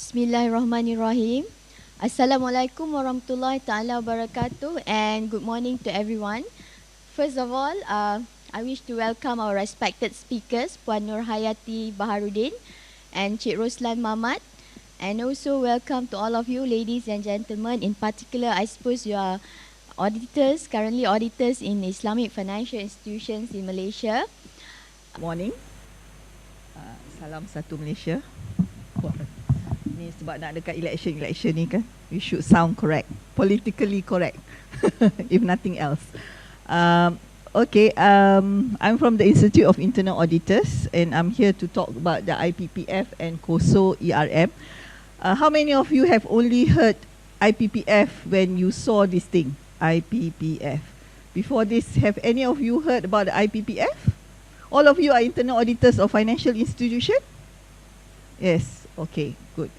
Bismillahirrahmanirrahim. Assalamualaikum warahmatullahi taala wabarakatuh, and good morning to everyone. First of all, I wish to welcome our respected speakers, Puan Nurhayati Baharuddin and Cik Roslan Mamat, and also welcome to all of you ladies and gentlemen. In particular, I suppose you are auditors, currently auditors in Islamic financial institutions in Malaysia. Morning. Salam satu Malaysia. Ni sebab nak dekat election ni kan, we should sound correct, politically correct, if nothing else. I'm from the Institute of Internal Auditors, and I'm here to talk about the IPPF and COSO ERM. How many of you have only heard IPPF when you saw this thing, IPPF? Before this, have any of you heard about the IPPF? All of you are internal auditors of financial institution? Yes, okay, good.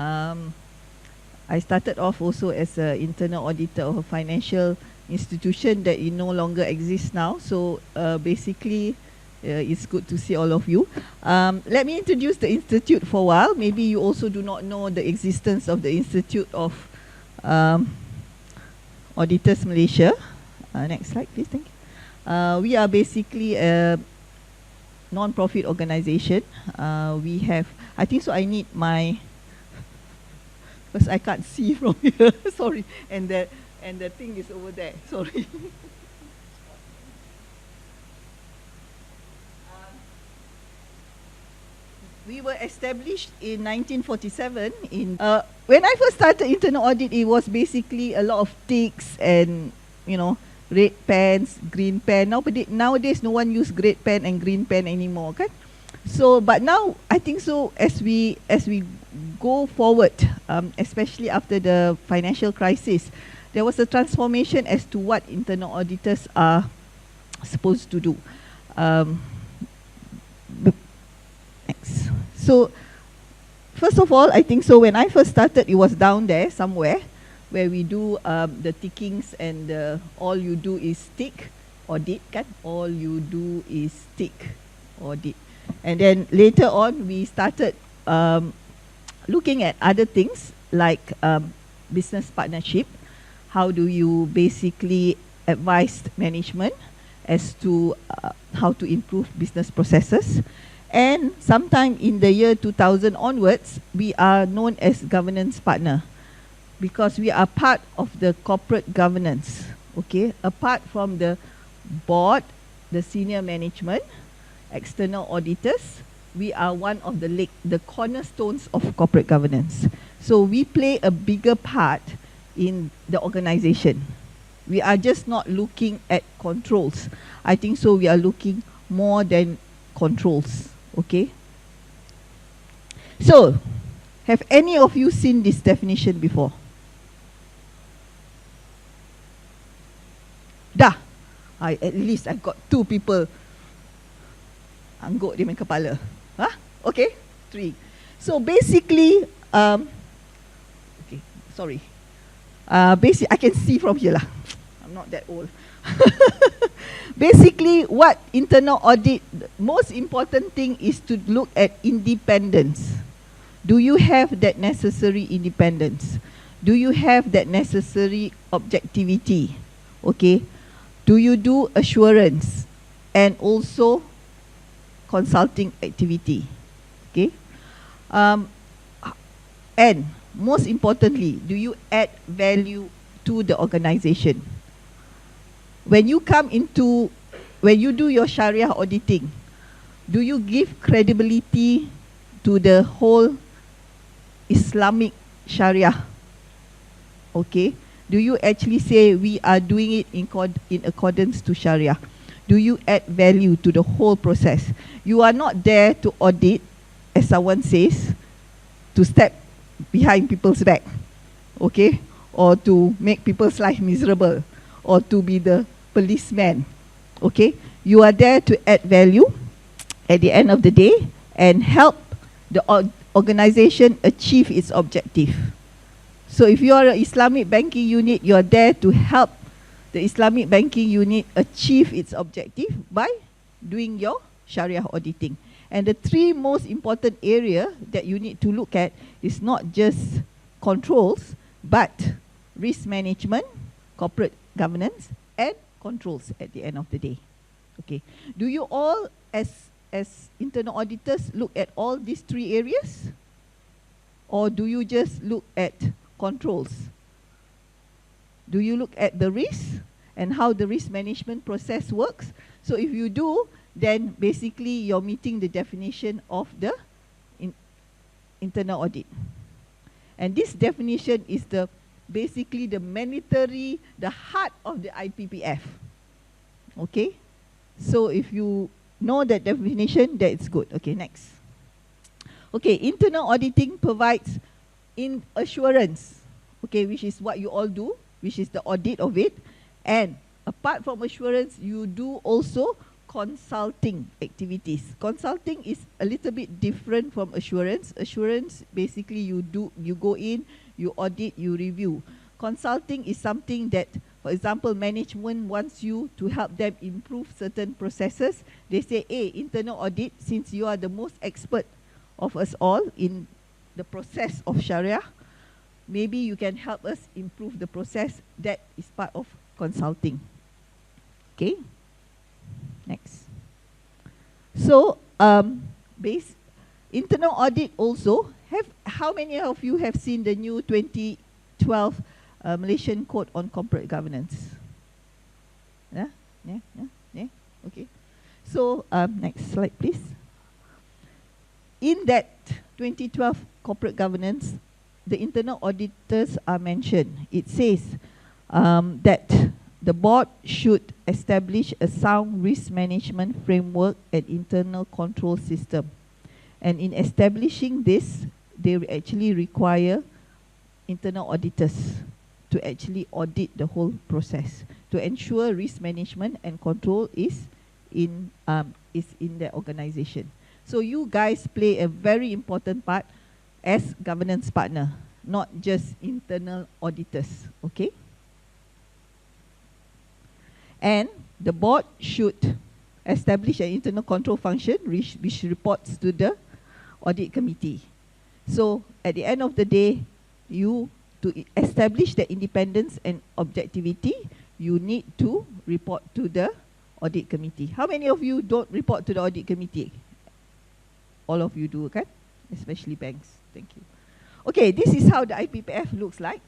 I started off also as an internal auditor of a financial institution that it no longer exists now. So basically, it's good to see all of you. Let me introduce the institute for a while. Maybe you also do not know the existence of the Institute of Auditors Malaysia. Next slide, please. Thank you. We are basically a non-profit organisation. We have, I think so I need my, because I can't see from here, sorry, and the thing is over there, sorry. We were established in 1947. When I first started internal audit, it was basically a lot of ticks and, you know, red pens, green pen. Nowadays, no one use red pen and green pen anymore, kan? So, but now I think so. As we go forward, especially after the financial crisis, there was a transformation as to what internal auditors are supposed to do. Next. So, first of all, I think so. When I first started, it was down there somewhere, where we do the tickings, and all you do is tick, audit, kan? All you do is tick, audit. And then later on, we started looking at other things like business partnership. How do you basically advise management as to how to improve business processes? And sometime in the year 2000 onwards, we are known as governance partner, because we are part of the corporate governance, okay? Apart from the board, the senior management, external auditors, we are one of the cornerstones of corporate governance. So we play a bigger part in the organization. We are just not looking at controls. I think so we are looking more than controls, okay? So, have any of you seen this definition before? Dah. At least I've got 2 people angguk dia main kepala. Huh? Okay, 3. So basically, okay, sorry. I can see from here lah. I'm not that old. Basically, what internal audit, the most important thing is to look at independence. Do you have that necessary independence? Do you have that necessary objectivity? Okay. Do you do assurance and also consulting activity? Okay. And most importantly, do you add value to the organization? When you do your Sharia auditing, do you give credibility to the whole Islamic Sharia? Okay. Do you actually say we are doing it in accordance to Sharia? Do you add value to the whole process? You are not there to audit, as someone says, to step behind people's back, okay? Or to make people's life miserable, or to be the policeman, okay? You are there to add value at the end of the day and help the organization achieve its objective. So if you are an Islamic banking unit, you are there to help the Islamic banking unit achieve its objective by doing your Sharia auditing. And the three most important area that you need to look at is not just controls, but risk management, corporate governance, and controls at the end of the day. Okay. Do you all, as internal auditors, look at all these three areas? Or do you just look at controls? Do you look at the risk and how the risk management process works? So if you do, then basically you're meeting the definition of the internal audit. And this definition is basically the mandatory, the heart of the IPPF. Okay? So if you know that definition, that's good. Okay, next. Okay, internal auditing provides in assurance, okay, which is what you all do, which is the audit of it. And apart from assurance, you do also consulting activities. Consulting is a little bit different from assurance. Assurance, basically you go in, you audit, you review. Consulting is something that, for example, management wants you to help them improve certain processes. They say, hey, internal audit, since you are the most expert of us all in the process of Sharia, maybe you can help us improve the process. That is part of consulting. Okay, next. So, internal audit also, how many of you have seen the new 2012 Malaysian Code on Corporate Governance? Yeah? Okay. So, next slide, please. In that 2012 corporate governance, the internal auditors are mentioned. It says that the board should establish a sound risk management framework and internal control system. And in establishing this, they actually require internal auditors to actually audit the whole process to ensure risk management and control is in their organization. So you guys play a very important part as governance partner, not just internal auditors, okay? And the board should establish an internal control function which reports to the audit committee. So at the end of the day, to establish the independence and objectivity, you need to report to the audit committee. How many of you don't report to the audit committee? All of you do, okay? Especially banks. Thank you. Okay, this is how the IPPF looks like.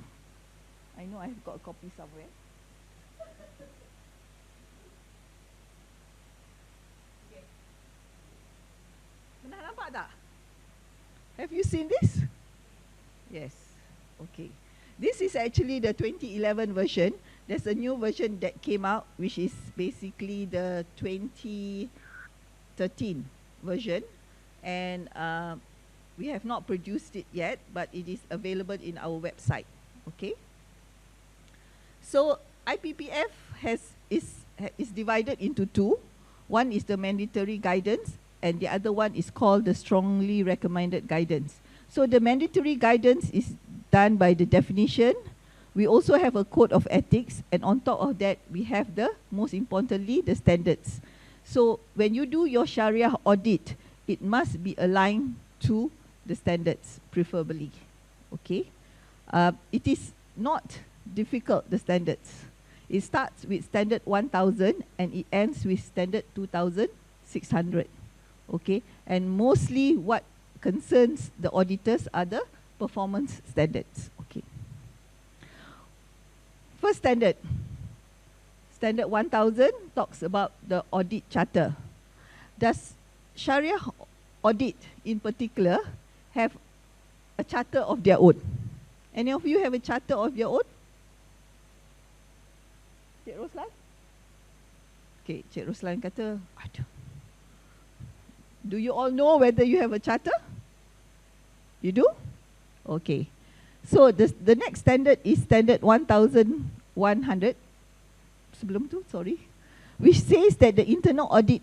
I know I've got a copy somewhere. Okay. Pernah nampak tak? Have you seen this? Yes. Okay. This is actually the 2011 version. There's a new version that came out, which is basically the 2013 version. And we have not produced it yet, but it is available in our website. Okay. So IPPF is divided into two. One is the mandatory guidance, and the other one is called the strongly recommended guidance. So the mandatory guidance is done by the definition. We also have a code of ethics, and on top of that, we have most importantly, the standards. So when you do your Sharia audit, it must be aligned to the standards, preferably. Okay? It is not difficult, the standards. It starts with standard 1000 and it ends with standard 2600. Okay? And mostly what concerns the auditors are the performance standards. Okay. First standard. Standard 1000 talks about the audit charter. Does Sharia audit in particular have a charter of their own? Any of you have a charter of your own? Cik Roslan? Okay, Cik Roslan kata, aduh. Do you all know whether you have a charter? You do? Okay. So the next standard is standard 1100. Sebelum tu, sorry. Which says that the internal audit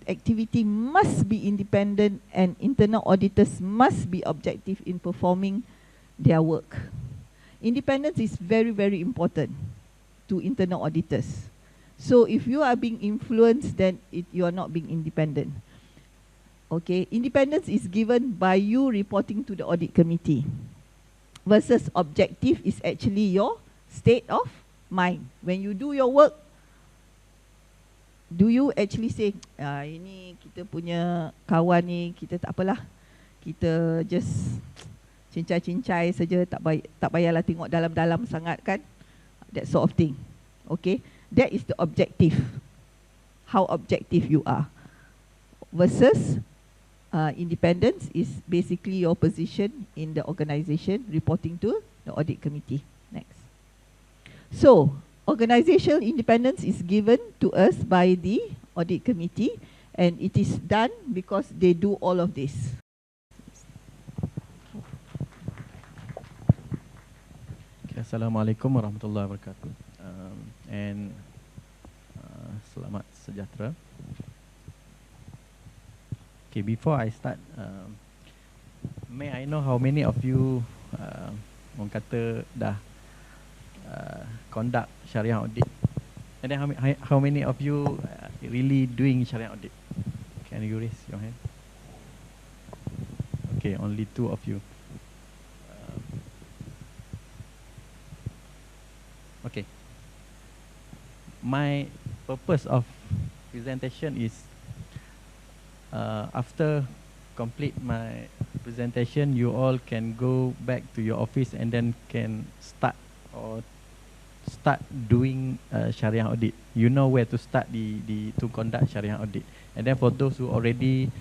activity must be independent and internal auditors must be objective in performing their work. Independence is very, very important to internal auditors. So if you are being influenced, then you are not being independent. Okay, independence is given by you reporting to the audit committee, versus objective is actually your state of mind. When you do your work, do you actually say, ini kita punya kawan ni, kita tak apalah, kita just cincai-cincai saja, tak payahlah tengok dalam-dalam sangat kan, that sort of thing. Okay, that is the objective, how objective you are, versus independence is basically your position in the organisation reporting to the audit committee. Next. So, organizational independence is given to us by the audit committee, and it is done because they do all of this. Okay, Assalamualaikum warahmatullahi wabarakatuh. Selamat sejahtera. Okay, before I start, may I know how many of you orang kata dah conduct Sharia audit, and then how many of you really doing Sharia audit? Can you raise your hand? Okay, only 2 of you. Okay. My purpose of presentation is after complete my presentation, you all can go back to your office and then can start doing Sharia audit. You know where to start to conduct Sharia audit. And then for those who already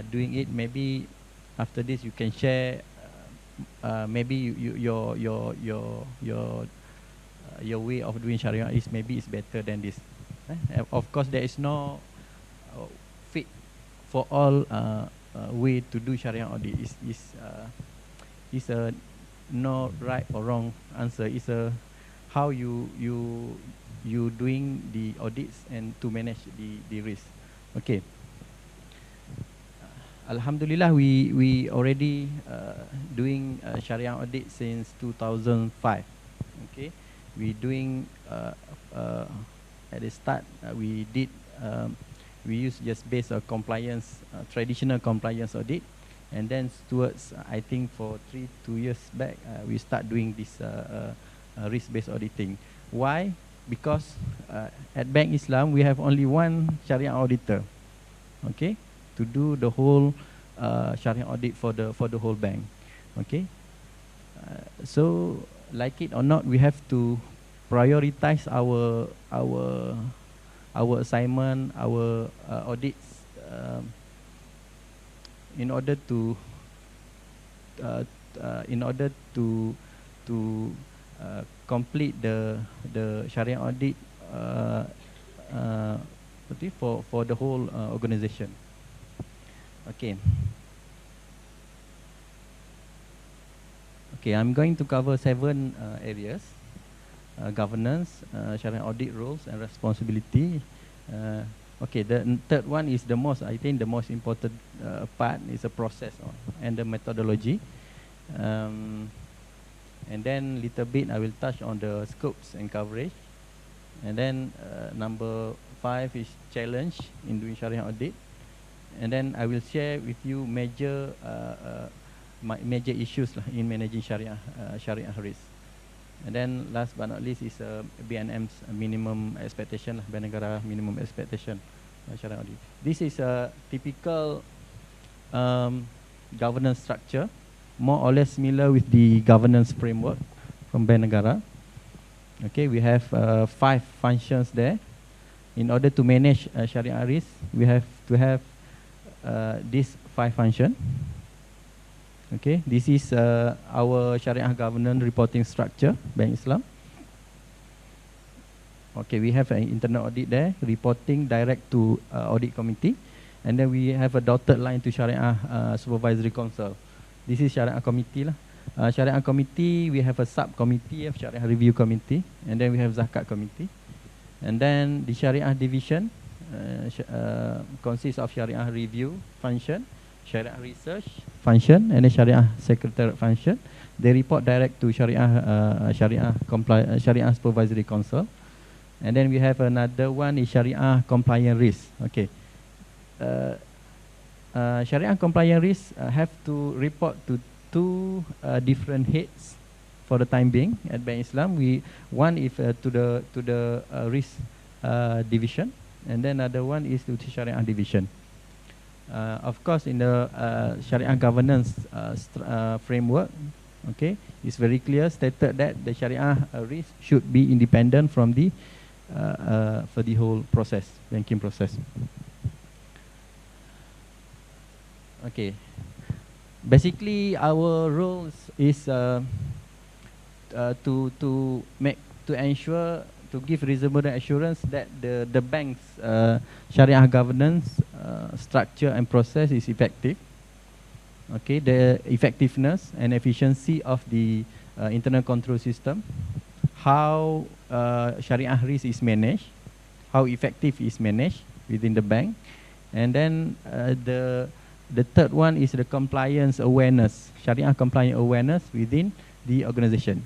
doing it, maybe after this you can share. Maybe your way of doing Sharia is better than this. Of course, there is no fit for all way to do Sharia audit. Is a no right or wrong answer. It's a how you doing the audits and to manage the risk. Okay. Alhamdulillah, we already doing Sharia audit since 2005. Okay, we doing at the start we did we used just based on compliance, traditional compliance audit, and then towards I think for 2 years back we start doing this risk-based auditing. Why? Because at Bank Islam we have only one Sharia auditor. Okay, to do the whole Sharia audit for the whole bank. Okay, so like it or not, we have to prioritize our assignment, our audits in order to complete the Sharia audit for the whole organization. Okay. Okay, I'm going to cover 7 areas: governance, Sharia audit rules and responsibility. Okay, the third one is the most, I think, the most important part is the process and the methodology. And then little bit I will touch on the scopes and coverage. And then number 5 is challenge in doing Sharia audit. And then I will share with you major issues in managing Sharia risk. And then last but not least is BNM's minimum expectation, Bank Negara minimum expectation Sharia audit. This is a typical governance structure, more or less similar with the governance framework from Bank Negara. Okay, we have 5 functions there. In order to manage Sharia risk, we have to have these 5 functions. Okay, this is our Sharia governance reporting structure, Bank Islam. Okay, we have an internal audit there, reporting direct to audit committee, and then we have a dotted line to Sharia supervisory council. This is Sharia committee lah. Sharia committee, we have a subcommittee of Sharia review committee, and then we have zakat committee, and then the Sharia division consists of Sharia review function, Sharia research function, and then Sharia secretariat function. They report direct to Sharia supervisory council. And then we have another one is Sharia compliance risk. Okay, Sharia compliant risks have to report to two different heads for the time being at Bank Islam. One is to the risk division, and then another one is to the Sharia division. Of course, in the Sharia governance framework, okay, it's very clear stated that the Sharia risk should be independent from the for the whole process, banking process. Okay, basically our role is to ensure, to give reasonable assurance that the bank's Sharia governance structure and process is effective. Okay, the effectiveness and efficiency of the internal control system, how Sharia risk is managed, how effective is managed within the bank, and then the third one is the compliance awareness, Sharia compliance awareness within the organization.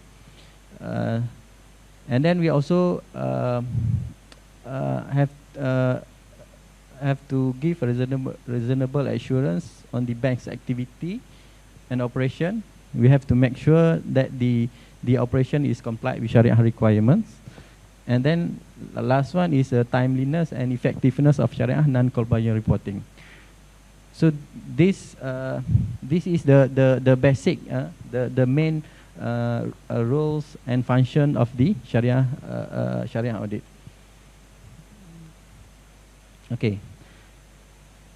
And then we also have to give reasonable assurance on the bank's activity and operation. We have to make sure that the operation is compliant with Sharia requirements. And then the last one is timeliness and effectiveness of Sharia non-compliant reporting. So this is the basic, the main roles and function of the Sharia audit. Okay.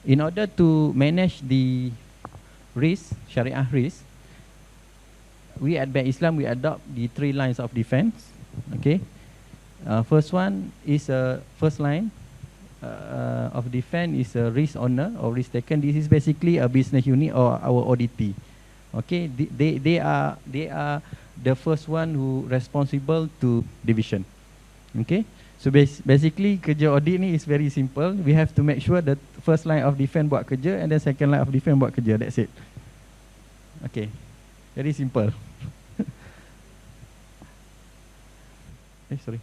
In order to manage the risk, Sharia risk, we at Bank Islam, we adopt the 3 lines of defense. Okay. First one is first line of defense is a risk owner or risk taken. This is basically a business unit or our auditee. Okay, they are the first one who responsible to division. Okay, so basically kerja audit ni is very simple. We have to make sure that first line of defense buat kerja and then second line of defense buat kerja. That's it. Okay, very simple. Sorry.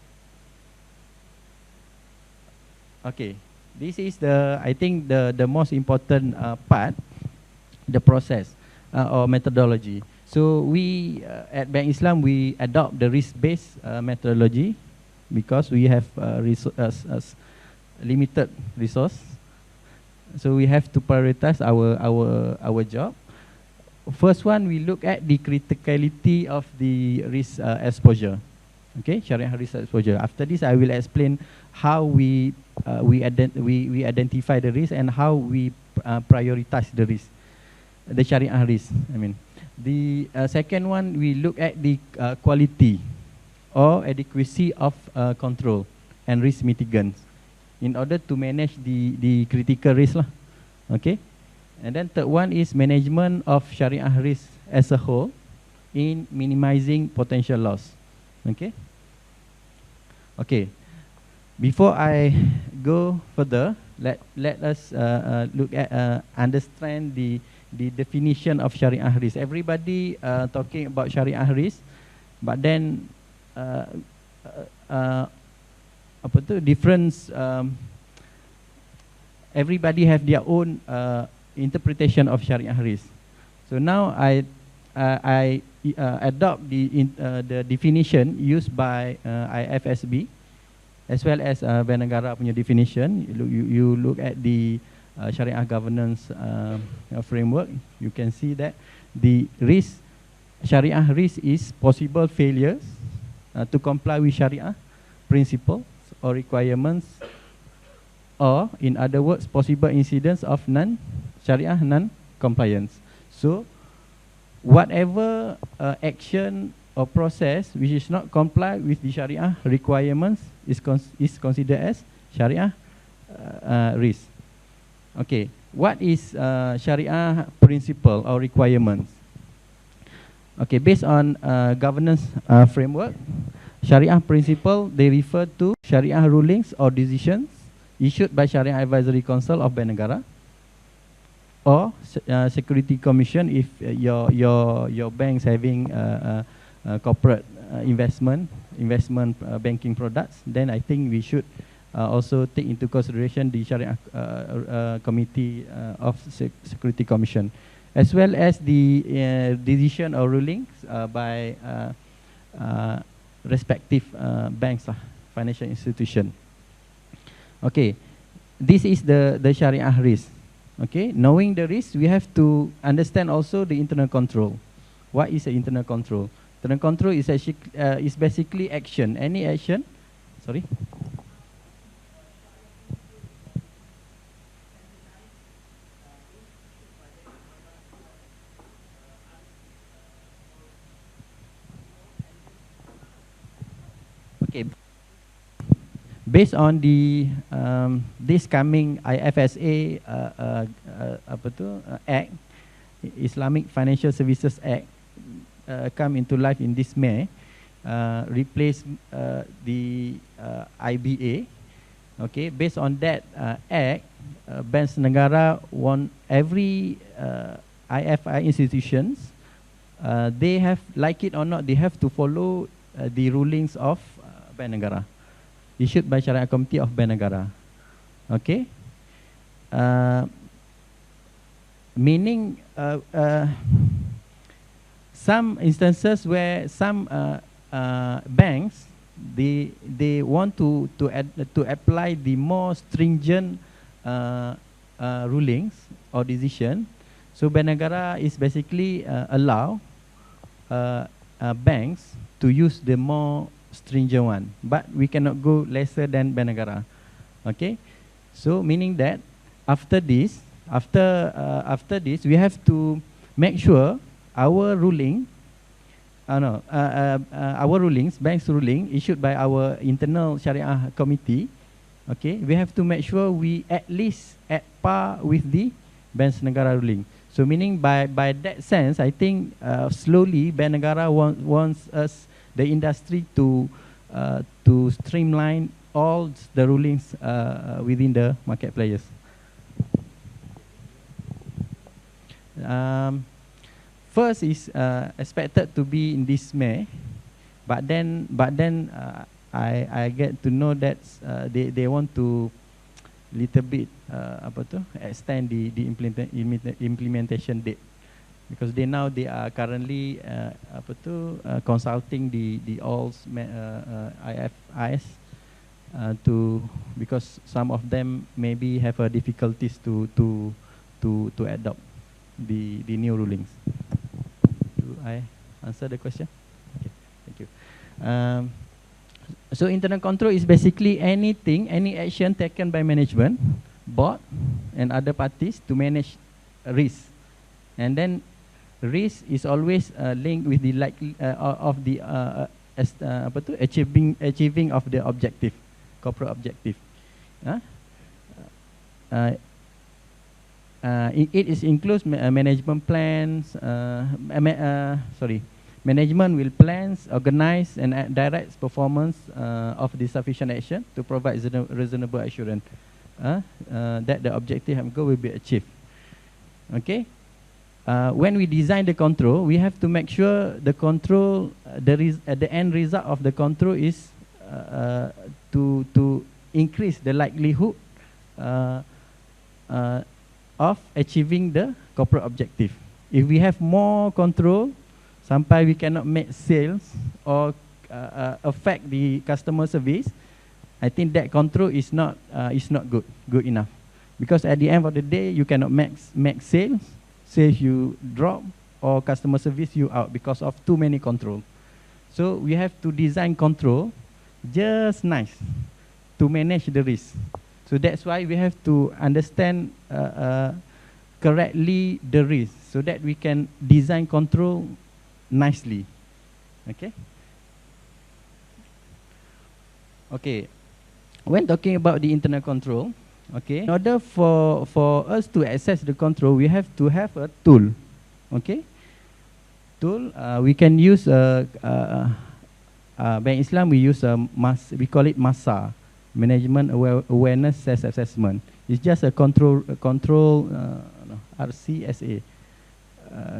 Okay, this is I think the most important part, the process or methodology. So we at Bank Islam, we adopt the risk-based methodology because we have limited resource. So we have to prioritize our job. First one, we look at the criticality of the risk exposure. Okay, Sharia risk exposure. After this, I will explain how we identify the risk and how we prioritize the risk, the Sharia risk. I mean, the second one, we look at the quality or adequacy of control and risk mitigants in order to manage the critical risk lah. Okay, and then third one is management of Sharia risk as a whole in minimizing potential loss. Okay. Okay. Before I go further, let us look at understand the definition of Sharia risk. Everybody talking about Sharia risk, but then apa tu difference? Everybody have their own interpretation of Sharia risk. So now I adopt the definition used by IFSB as well as Bank Negara punya definition. You look at the Sharia governance framework, you can see that the risk, Sharia risk is possible failures to comply with Sharia principles or requirements, or in other words, possible incidents of non-Sharia non-compliance. So whatever action or process which is not comply with the Sharia requirements is considered as Sharia risk. Okay, what is Sharia principle or requirements? Okay, based on governance framework, Sharia principle, they refer to Sharia rulings or decisions issued by Sharia Advisory Council of Bank Negara or Security Commission if your bank's having corporate investment banking products, then I think we should also take into consideration the Sharia Committee of Security Commission, as well as the decision or rulings by respective banks, financial institution. Okay, this is the Sharia risk. Okay, knowing the risk, we have to understand also the internal control. What is the internal control? Internal control is actually is basically action. Any action, sorry. Okay. Based on the this coming IFSA Act, Islamic Financial Services Act, come into life in this May, replace the IBA. Okay, based on that act, banks negara want every IFI institutions, they have, like it or not, they have to follow the rulings of Bank Negara, issued by Sharia Committee of Bank Negara. Okay, meaning some instances where some banks they want to apply the more stringent rulings or decision. So Bank Negara is basically allow banks to use the more stringent one, but we cannot go lesser than Bank Negara. Okay, so meaning that after this, we have to make sure our ruling, our rulings, bank's ruling issued by our internal Sharia committee. Okay, we have to make sure we at least at par with the Bank's Negara ruling. So meaning by that sense, I think slowly Bank Negara wants us, the industry, to streamline all the rulings within the market players. First is expected to be in this May, but then I get to know that they want to little bit extend the implementation date, because they are currently consulting the all IFIs because some of them maybe have difficulties to adopt the new rulings. Do I answer the question? Okay, thank you. So internal control is basically anything, any action taken by management, board, and other parties to manage risk, and then risk is always linked with the of the achieving of the objective, corporate objective. It includes management plans. Management will plans, organize, and direct performance of the sufficient action to provide reasonable assurance that the objective and goal will be achieved. Okay. When we design the control, we have to make sure the control, the end result of the control is to increase the likelihood of achieving the corporate objective. If we have more control, sampai we cannot make sales or affect the customer service, I think that control is not good enough, because at the end of the day you cannot make sales you drop, or customer service you out because of too many control. So we have to design control just nice to manage the risk. So that's why we have to understand correctly the risk, so that we can design control nicely. Okay. Okay. When talking about the internal control, okay, in order for us to access the control, we have to have a tool. Okay. Tool. We can use Bank Islam. We use we call it MASA, Management Awareness Self-Assessment. It's just a control RCSA,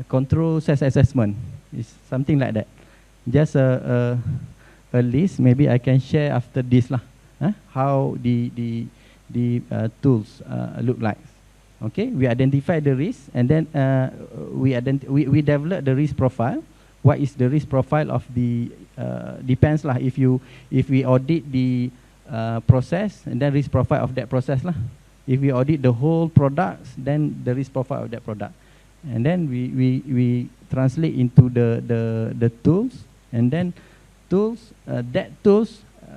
control self-assessment. It's something like that. Just a list. Maybe I can share after this lah. how the tools look like. Okay, we identify the risk, and then we develop the risk profile. What is the risk profile of the depends lah. If we audit the process, and then risk profile of that process lah. If we audit the whole products, then the risk profile of that product, and then we translate into the tools, and then tools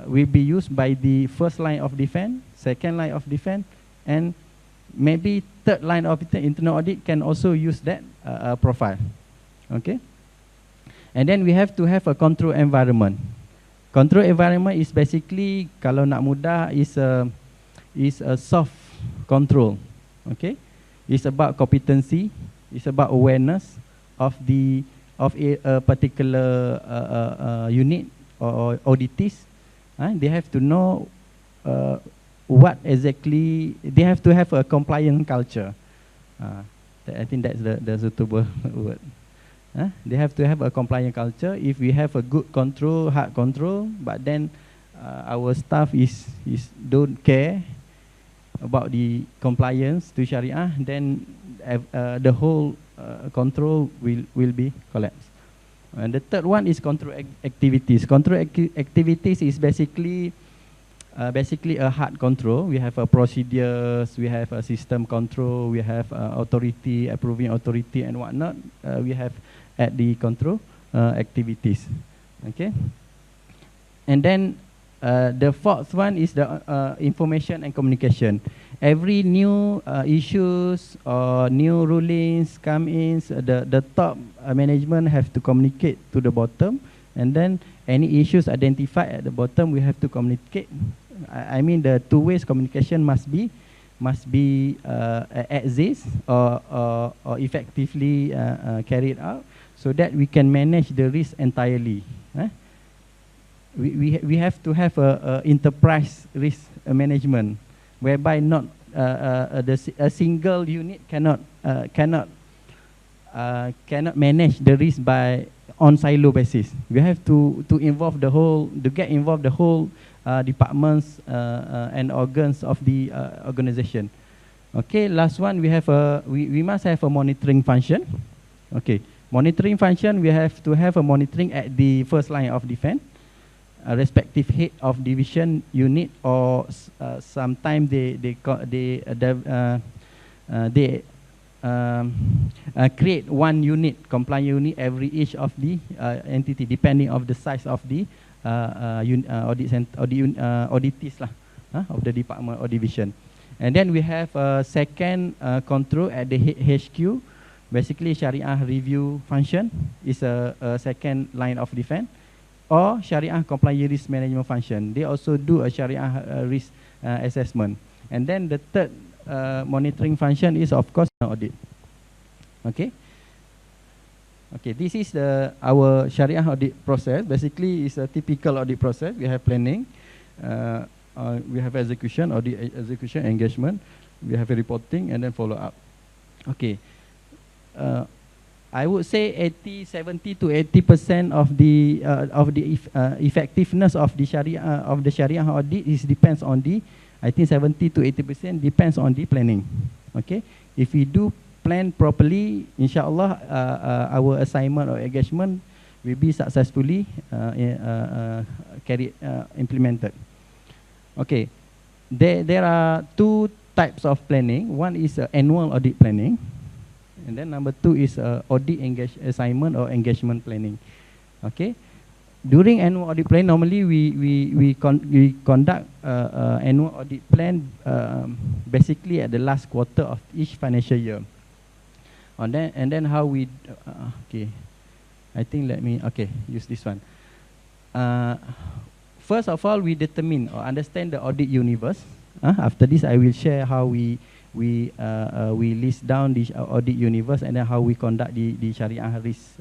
will be used by the first line of defense, second line of defense, and maybe third line of internal audit can also use that profile. Okay, and then we have to have a control environment. Control environment is basically, kalau nak mudah, is a soft control. Okay, it's about competency, it's about awareness of a particular unit or auditees. They have to know what exactly, they have to have a compliant culture. I think that's the suitable word. They have to have a compliant culture. If we have a good control, hard control, but then our staff don't care about the compliance to Sharia, then the whole control will be collapsed. And the third one is control activities. Control activities is basically a hard control. We have procedures, we have a system control, we have authority, approving authority and whatnot. We have at the control activities. Okay. And then the fourth one is the information and communication. Every new issues or new rulings come in, the top management have to communicate to the bottom, and then any issues identified at the bottom, we have to communicate. I mean, the two-way communication must be exist or effectively carried out, so that we can manage the risk entirely. We have to have a enterprise risk management, whereby not a single unit cannot manage the risk by on silo basis. We have to involve the whole, departments and organs of the organization. Okay, last one, we must have a monitoring function. Okay, monitoring function, we have to have a monitoring at the first line of defense, a respective head of division unit, or sometimes they create one unit, compliant unit, every each of the entity, depending of the size of the auditees lah, of the department or division. And then we have a second control at the HQ. Basically, Sharia review function is a second line of defense, or Sharia compliant risk management function. They also do a Sharia risk assessment. And then the third monitoring function is, of course, audit. Okay. Okay, this is our Sharia audit process. Basically, it's a typical audit process. We have planning, we have execution, audit execution, engagement, we have a reporting, and then follow up. Okay. I would say 70 to 80% of the effectiveness of the Sharia audit depends on the, I think 70 to 80% depends on the planning. Okay, if we do plan properly, inshallah, our assignment or engagement will be successfully implemented. Okay, there are two types of planning. One is annual audit planning, and then number two is audit assignment or engagement planning. Okay, during annual audit plan, normally we conduct annual audit plan basically at the last quarter of each financial year. And then how we okay, I think use this one. First of all, we determine or understand the audit universe. After this, I will share how we list down the audit universe, and then how we conduct the Sharia risk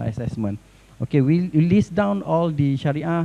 assessment. Okay, we list down all the Sharia